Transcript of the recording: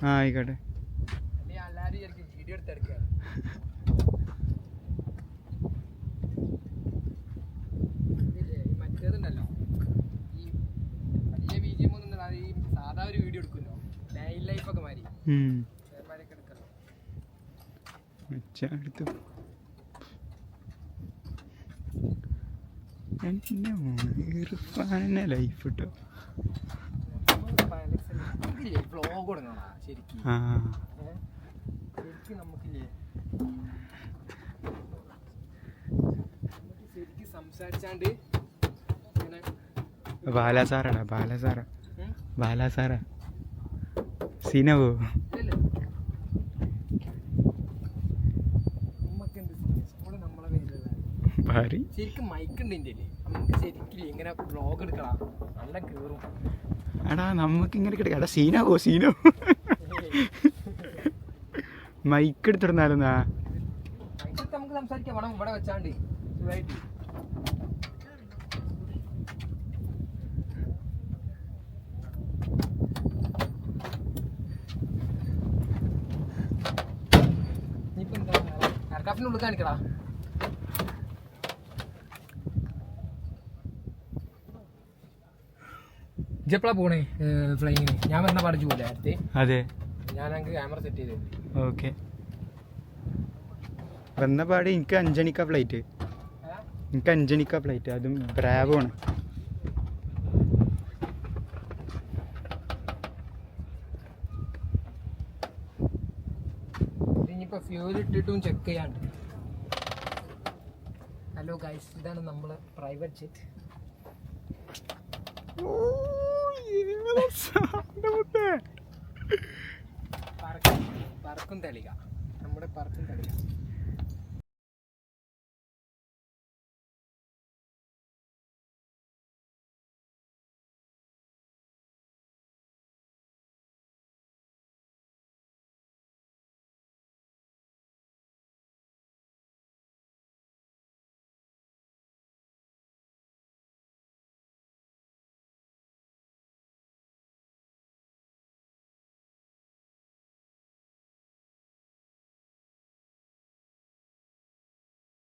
ആ ആയിക്കോട്ടെ. മറ്റേതുണ്ടല്ലോ ഈ വലിയ BGM ഒന്നും ഈ സാധാ ഒരു വീഡിയോ എടുക്കുമല്ലോ, നൈറ്റ് ലൈഫ് ഒക്കെ മാറി എടുക്കല്ലോ. ലൈഫ് കിട്ടോ വ്ളോഗ് തുടങ്ങണം ശരിക്കും. ശരിക്കും നമുക്കില്ലേ ശരിക്കും സംസാരിച്ചാണ്ട് ഇങ്ങനെ ബാലാസാറാ സീനവോ ശരിക്കും മൈക്ക് ഉണ്ട് ഇന്ത്യയില്. നമുക്ക് ശരിക്കും ഇങ്ങനെ വ്ളോഗ് എടുക്കണം, നല്ല കേറും. എടാ നമുക്ക് ഇങ്ങനെ കിടക്കാം. എടാ സീനോ മൈക്ക് എടുത്തിടുന്നായിരുന്നാ നമുക്ക് സംസാരിക്കാം. വേണം ഇവിടെ വെച്ചാണ്ട് സുഖമായിട്ട്. ഇനിയിപ്പോ എന്താ എയർക്രാഫ്റ്റിനുള്ളിൽ കാണിക്കടാ. ഇജെപ്പളാ പോണേ ഫ്ലൈങ്ങിന്? ഞാൻ വന്ന പഠിച്ചു പോലെ അടുത്ത്. അതെ, ഞാൻ ക്യാമറ സെറ്റ് ചെയ്ത്. ഓക്കെ. വന്ന പാട് എനിക്ക് 5 മണിക്കാ ഫ്ലൈറ്റ്. അതും ബ്രാവോ ആണ്. ഇനിയിപ്പോ ഫ്യൂൽ ഇട്ടിട്ടും ചെക്ക് ചെയ്യാണ്ട്. ഹലോ ഗൈസ്, ഇതാണ് നമ്മളെ പ്രൈവറ്റ് ജെറ്റ്. പറക്കും തളിക, നമ്മുടെ പറക്കും തളിക.